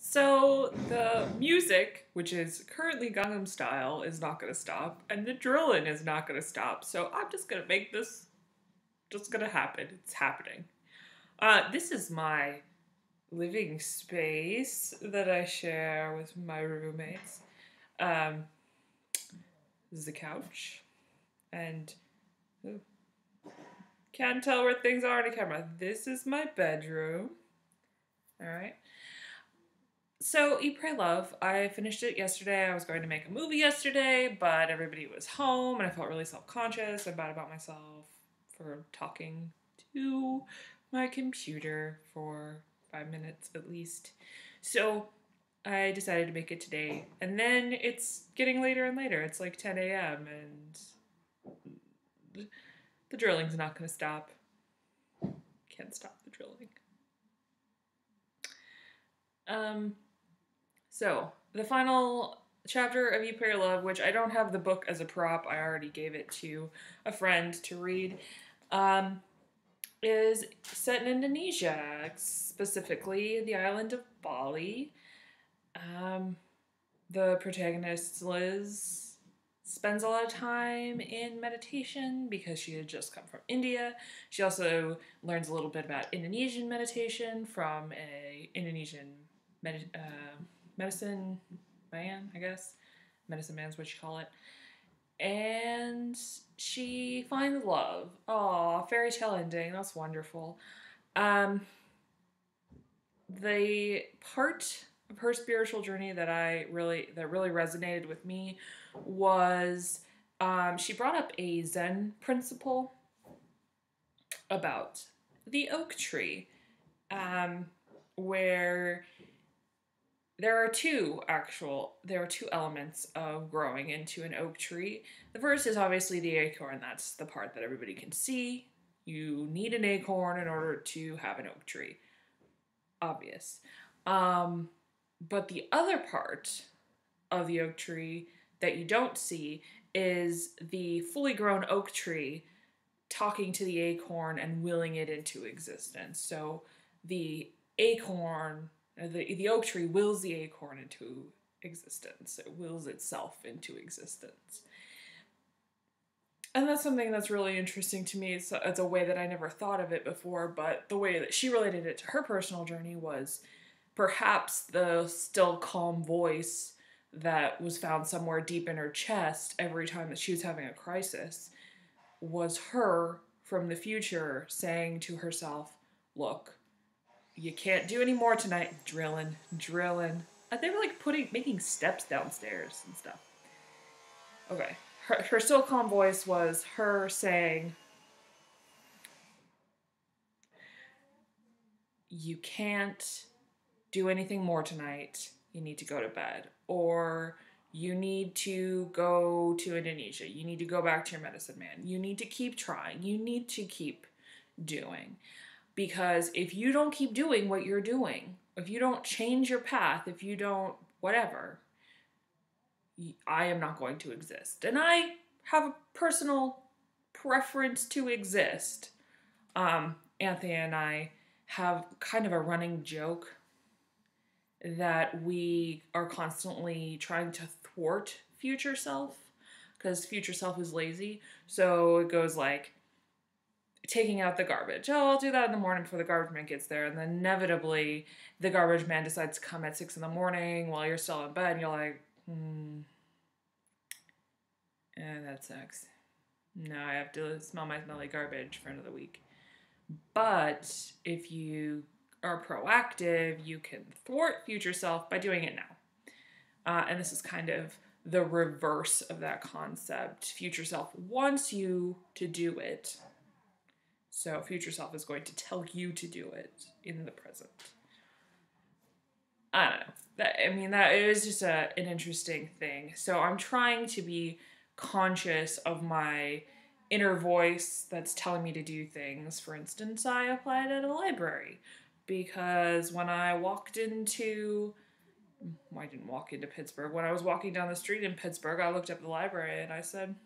So the music, which is currently Gangnam Style, is not gonna stop, and the drillin' is not gonna stop. So I'm just gonna make this just gonna happen. It's happening. This is my living space that I share with my roommates. Um, this is the couch, and ooh, can't tell where things are on the camera. This is my bedroom. All right. So, Eat, Pray, Love, I finished it yesterday. I was going to make a movie yesterday, but everybody was home and I felt really self-conscious and bad about myself for talking to my computer for 5 minutes at least. So, I decided to make it today. And then it's getting later and later. It's like 10 a.m. and the drilling's not going to stop. Can't stop the drilling. So, the final chapter of You Pray Your Love, which I don't have the book as a prop, I already gave it to a friend to read, is set in Indonesia, specifically the island of Bali. The protagonist, Liz, spends a lot of time in meditation because she had just come from India. She also learns a little bit about Indonesian meditation from a Indonesian medicine man, I guess. Medicine man's what you call it. And she finds love. Aw, fairy tale ending. That's wonderful. The part of her spiritual journey that really resonated with me was she brought up a Zen principle about the oak tree, where there are two elements of growing into an oak tree. The first is obviously the acorn. That's the part that everybody can see. You need an acorn in order to have an oak tree. Obvious. But the other part of the oak tree that you don't see is the fully grown oak tree talking to the acorn and willing it into existence. So the acorn, the oak tree wills the acorn into existence. It wills itself into existence. And that's something that's really interesting to me. It's a way that I never thought of it before, but the way that she related it to her personal journey was perhaps the still calm voice that was found somewhere deep in her chest every time that she was having a crisis was her from the future saying to herself, look, you can't do any more tonight. Drilling. They were like making steps downstairs and stuff. Okay. Her still calm voice was her saying, you can't do anything more tonight. You need to go to bed. Or you need to go to Indonesia. You need to go back to your medicine man. You need to keep trying. You need to keep doing. Because if you don't keep doing what you're doing, if you don't change your path, if you don't whatever, I am not going to exist. And I have a personal preference to exist. Anthony and I have kind of a running joke that we are constantly trying to thwart future self, because future self is lazy. So it goes like, taking out the garbage. Oh, I'll do that in the morning before the garbage man gets there. And then inevitably, the garbage man decides to come at 6 in the morning while you're still in bed. And you're like, that sucks. Now I have to smell my smelly garbage for another week. But if you are proactive, you can thwart future self by doing it now. And this is kind of the reverse of that concept. Future self wants you to do it. So future self is going to tell you to do it in the present. I don't know. That it is just an interesting thing. So I'm trying to be conscious of my inner voice that's telling me to do things. For instance, I applied at a library because when I didn't walk into Pittsburgh. When I was walking down the street in Pittsburgh, I looked up the library and I said,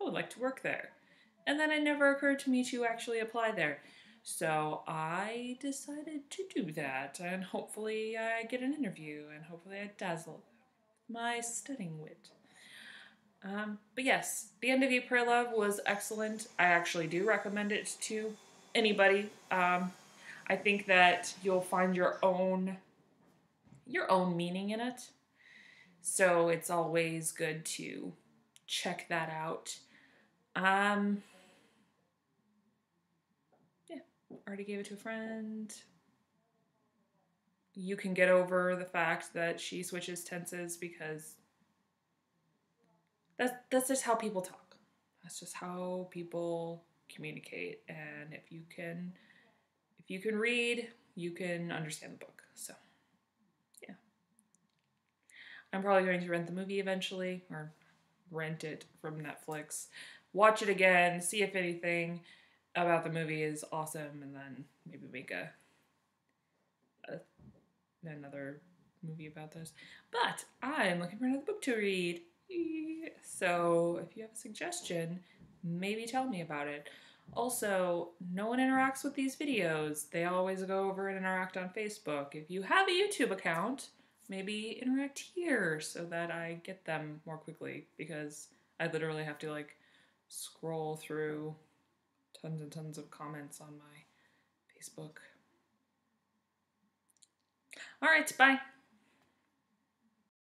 I would like to work there. And then it never occurred to me to actually apply there. So I decided to do that, and hopefully I get an interview, and hopefully I dazzle my stunning wit. But yes, The End of You Pray Love was excellent. I actually do recommend it to anybody. I think that you'll find your own meaning in it. So it's always good to check that out. Um, yeah, already gave it to a friend. You can get over the fact that she switches tenses because that's just how people talk. That's just how people communicate. And if you can read, you can understand the book. So yeah. I'm probably going to rent the movie eventually, or rent it from Netflix. Watch it again, see if anything about the movie is awesome, and then maybe make another movie about this. But I'm looking for another book to read. So if you have a suggestion, maybe tell me about it. Also, no one interacts with these videos. They always go over and interact on Facebook. If you have a YouTube account, maybe interact here so that I get them more quickly, because I literally have to like scroll through tons and tons of comments on my Facebook. All right, bye.